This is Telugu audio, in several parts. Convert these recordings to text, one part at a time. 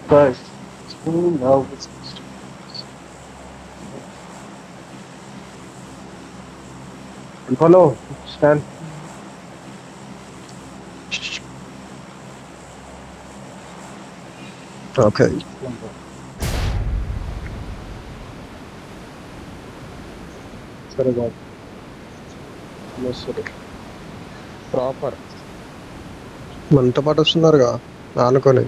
But who knows? Follow. Stand. Okay. Sorry, God. No, sorry. Proper మనతో పాటు వస్తున్నారుగా అనుకోని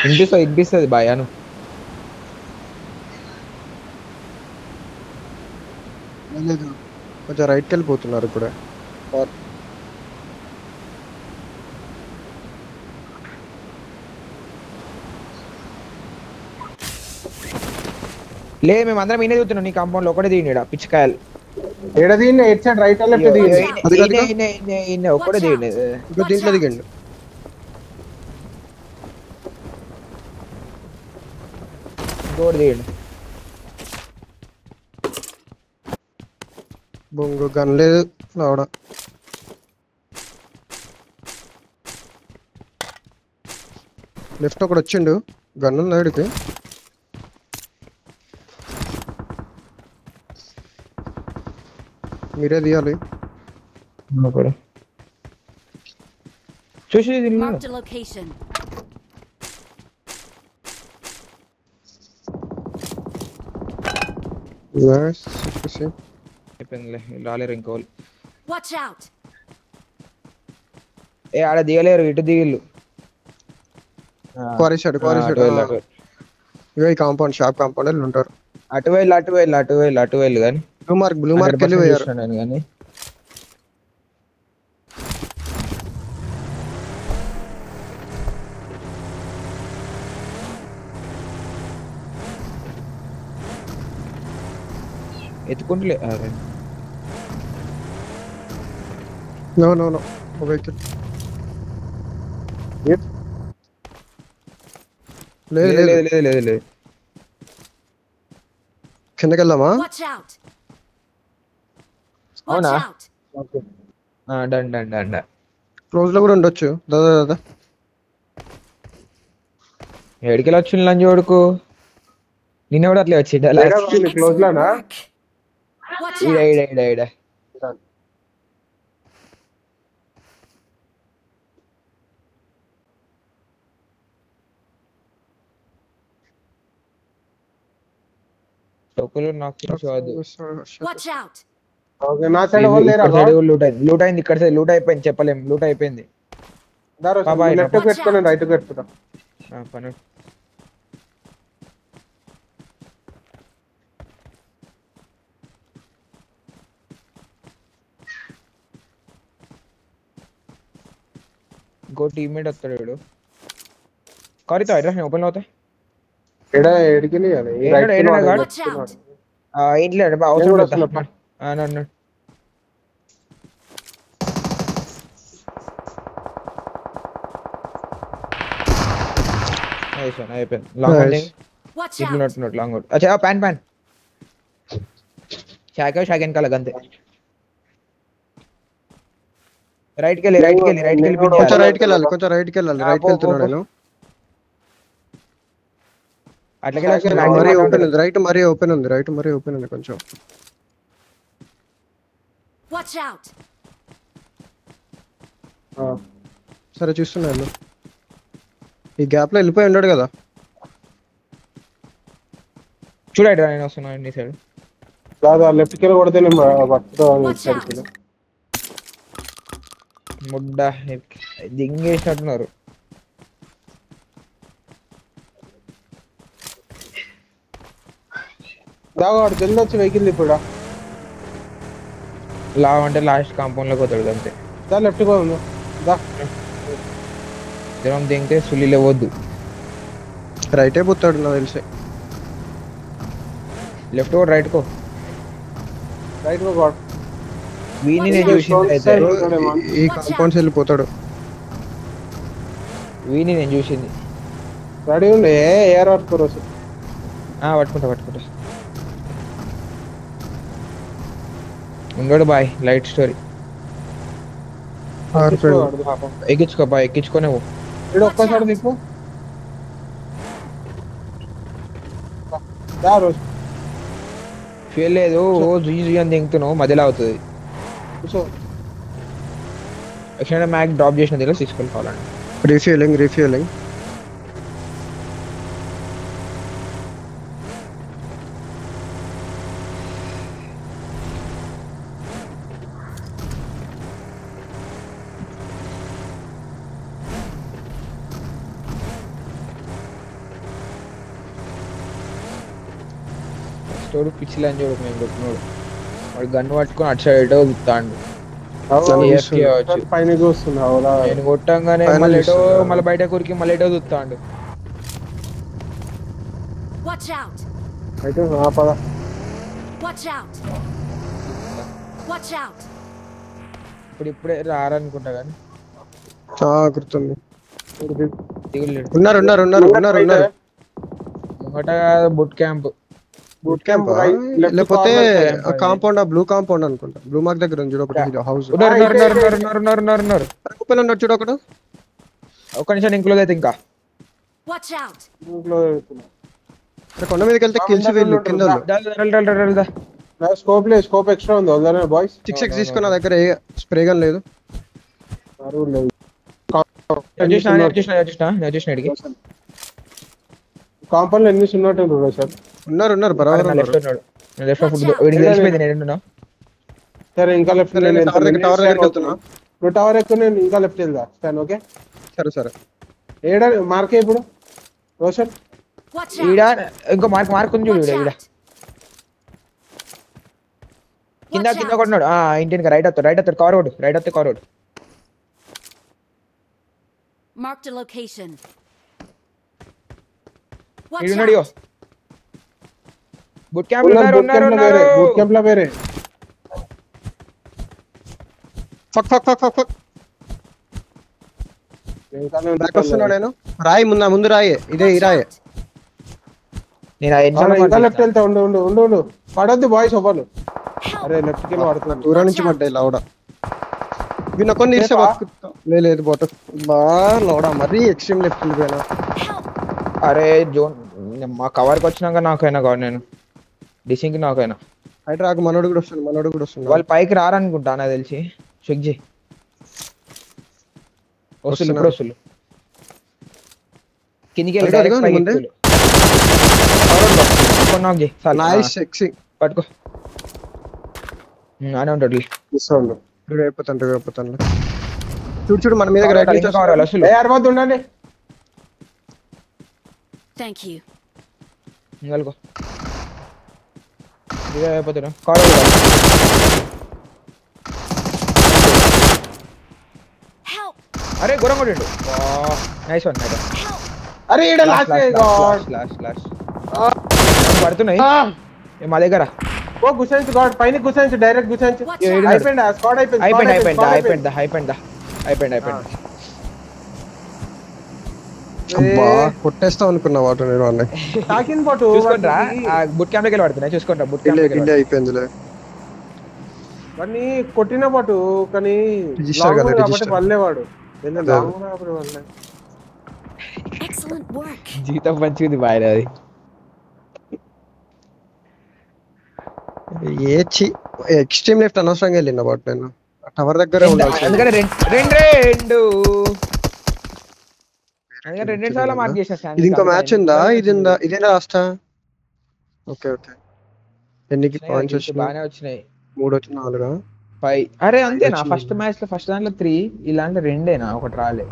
వినిపిస్తుంది భయాను. కొంచెం రైట్కి వెళ్ళిపోతున్నారు ఇప్పుడే. లే మేము అందరం ఈయనే చూస్తున్నాం నీ కాంపౌండ్ లో ఒకటే తీయండి పిచ్చికాయలు. ఏడది ఎయిట్ సైడ్ రైట్ లెఫ్ట్ ఒక్కడే తీయండి. ఇంకో దీంట్లో దిగండి. ఇంకోటి తీయండి. బొంగు గన్ లేదు ఆవిడ. లెఫ్ట్ ఒకడు వచ్చిండు, గన్ ఉంది ఆడికి. మీరే తీయాలి. చూసి Marked a location. అయిపోయిందిలే రాలేరు ఇంకోళ్ళు. Watch out. ఏ ఆడ దిగలేరు ఇటు దిగిళ్ళు. క్వారీసాడు ఇక ఈ కాంపౌండ్ షాప్ కాంపౌండ్ వెళ్ళి ఉంటారు. అటు వెళ్ళి కానీ బ్లూ మార్క్ వెళ్ళి పోయారు. కానీ ఎత్తుకుంటలే. నో వెహికల్ లేదు. కిందకి వెళ్దామా? Watch out. అవునా? out. డండ క్లోజ్ లో కూడా ఉండొచ్చు. దాదా ఎడికెళ్ళి వచ్చి లంచ్ కొడుకు నిన్న కూడా అట్లే వచ్చి క్లోజ్ లోనా? Watch out. ఈడ టోకులు నాకు చూడదు. Watch out. ఓకే నా సైడ్ ఎవరు లేరా? లూట్ అయింది ఇక్కడ సైడ్. లూట్ అయిపోయింది చెప్పలేం. లూట్ అయిపోయింది. లెఫ్ట్ పెట్టుకోండి రైట్ పెట్టుకుంటా. పని ఇంకో టీమ్మేట్ వస్తాడు వీడు. కరితో అడ్రస్ ఓపెన్ అవుతా ఎడికి Watch out. ఇంట్లో అవసరం అన్నాడు. అయిపోయింది. Long Watch out. నట్టు లాంగ్ అవుట్. అచ్చా ప్యాన్ షాకెన్ కలగ అంతే. రైట్కి వెళ్ళి కొంచెం రైట్కి వెళ్ళాలి. రైట్కి వెళ్తున్నాను నేను. మరీ ఓపెన్ ఉంది. రైట్ మరీ ఓపెన్ ఉంది కొంచెం. Watch out. సరే చూస్తున్నాను. ఈ గ్యాప్ లో వెళ్ళిపోయి ఉన్నాడు కదా. చూడండి నేను వస్తున్నాను నీ సైడ్. లెఫ్ట్ కి కొడితే ముడ్డ దింగేసినట్టున్నారు. దాగా జల్ది వచ్చి వెహికల్ ఇప్పుడు లావ్ అంటే లాస్ట్ కాంపౌండ్ లోకి పోతాడు అంతే. దా లెఫ్ట్ గా ఉంది. జనం దింగితే సుల్లి లేవద్దు. రైటే పోతాడు నాకు తెలిసి. లెఫ్ట్ కో రైట్ కో. రైట్ గా వీని నేను చూసింది అయితే. ఈ కాంపౌండ్స్ వెళ్ళిపోతాడు. వీని నేను చూసింది. రెడీ ఉండే ఏఆర్ పట్టుకోరు. పట్టుకుంటా. ఉండడు బాయ్ లైట్ స్టోరీ. ఎక్కించుకోపా ఎక్కించుకొని ఇక్కడ ఒక్కసారి దిక్కు రోజు ఫెయిల్ లేదు జుయ్యి జుయ్యి అని దింగుతున్నావు మధ్యలో అవుతుంది కూర్చో. ఎక్స్టెండెడ్ మ్యాక్ డ్రాప్ చేసిన దగ్గర తీసుకెళ్ళిపోవాలండి. రీఫ్యూలింగ్ తోడు పిచ్చిలు అని చూడు మేము కొట్టినోడు వాడు గన్ను పట్టుకొని అటు సైడ్ ఎటో తిత్తాండు. AFK అవచ్చు. పైన చూస్తున్నావు నేను కొట్టంగానే Final మళ్ళీ ఎటో చూస్తున్నా. మళ్ళీ బయట కురికి మళ్ళీ ఎటో తిత్తాండు. Watch out! అయితే పద. Watch out! Watch out! ఇప్పుడే రారనుకుంటా కానీ గుర్తుంది. దిగులేడు. ఉన్నారు ముంగట బుట్ క్యాంప్ బూట్ క్యాంప్ లేకపోతే కాంపౌండ్ బ్లూ కాంపౌండ్ అనుకుంటా. బ్లూ మార్క్ దగ్గర ఉంది చూడు ఒకటి హౌస్. ఉన్నారు. ఓపెన్ ఉన్నాడు చూడు ఒకడు. ఒక్క నిమిషం ఇంక్లోజ్ అయితే ఇంకా Watch out! కొండ మీదకి వెళ్తే కిల్స్ వీళ్ళు కింద స్కోప్ ఎక్స్ట్రా ఉంది వదలనే బాయ్స్. 6x తీసుకున్న దగ్గర ఏ స్ప్రే గన్ లేదు. కాంపౌండ్ లో ఎన్ని ఉన్నట్టు సార్. ఉన్నారు బరాబర్ ఉన్నారు. సరే ఇంకా లెఫ్ట్ టవర్ దగ్గరికి వెళ్తున్నా. నువ్వు టవర్ ఎక్కువ నేను ఇంకా లెఫ్ట్ వెళ్దా స్టాన్. ఓకే సరే ఏడా మార్కే ఇప్పుడు రోషన్. Watch ఈడ out! ఇంకో మార్క్ ఉంది చూడు Watch ఈడ out! కింద కొట్టినాడు. ఇంటికి రైట్ అవుతాడు cover road. Marked a location. Watch ఈడున్నాడు out! Boot camp boot camp లో వేరే ఫక్ బ్యాక్ వస్తున్నా నేను. రాయి ముందు రాయి ఇదే ఈ రాయి. నేను ఇంకా లెఫ్ట్ వెళ్తా. ఉండు పడొద్దు బాయ్స్ ఒవ్వరు. అరే లెఫ్ట్ కి పడుతుంది. దూరం నుంచి పడ్డాయి లౌడా. విన్న కొన్ని ఇస్తే బతుకుతా. లేదు బోట బా లౌడా మరీ ఎక్స్ట్రీమ్ లెఫ్ట్ వెళ్ళిపోయినా. అరే జోన్ మా కవర్కి వచ్చినాక నాకైనా కాదు నేను డిసింగ్ నాకైనా హైడ్రాక్ మనోడు కూడా వస్తుంది. వాళ్ళు పైకి రారనుకుంటా నాకు తెలిసి. చెక్ చేయి వస్తులు కిందికి నైస్ సెక్సీ పట్టుకో అనే ఉంటాడు. అయిపోతాను చూడు మన మీద రైట్ కావాలి అసలు అరవద్దు ఉండండి. Thank you. ఇంకో ఇదే అయిపోతాడు కావాలి. Help! అరే గురం కొట్టిండు. Nice one. అరే ఈడ లాస్ట్ పడుతున్నాయి మా దగ్గర. ఓ గుసెన్స్ గాడ్ పైన గుసెన్స్ డైరెక్ట్ గుసెన్స్ అయిపోయింది. ఆ స్క్వాడ్ అయిపోయింది. కొట్టేస్తా అనుకున్నా వాటి నేను అన్నయ్య. టాకిన్ పాటు చూసుకుంటా బుట్ క్యాంప్ దగ్గర పడుతున్నాయి. చూసుకుంటా బుట్ క్యాంప్ అయిపోయిందిలే. వాడిని కొట్టిన పాటు కానీ రిజిస్టర్ కదా, రిజిస్టర్. వల్లేవాడు Excellent work. జీతం మంచిది బాయ్. అది ఎక్స్ట్రీమ్ లెఫ్ట్ అనవసరంగా వెళ్ళిన వాటి నేను టవర్ దగ్గరే ఉండాల్సి. ఎందుకంటే రెండు సార్లు మార్క్ చేసిన. ఇది ఇంకో మ్యాచ్ ఉందా? ఇదేనా లాస్ట్? ఓకే ఎన్నికి పాయింట్స్ వచ్చినాయి? బాగానే వచ్చినాయి. 3 వచ్చి 4. అరే అంతేనా? ఫస్ట్ మ్యాచ్ లో ఫస్ట్ దాంట్లో 3 ఇలాంటి 2 ఒకటి రాలే.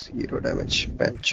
0 డ్యామేజ్ బెంచ్.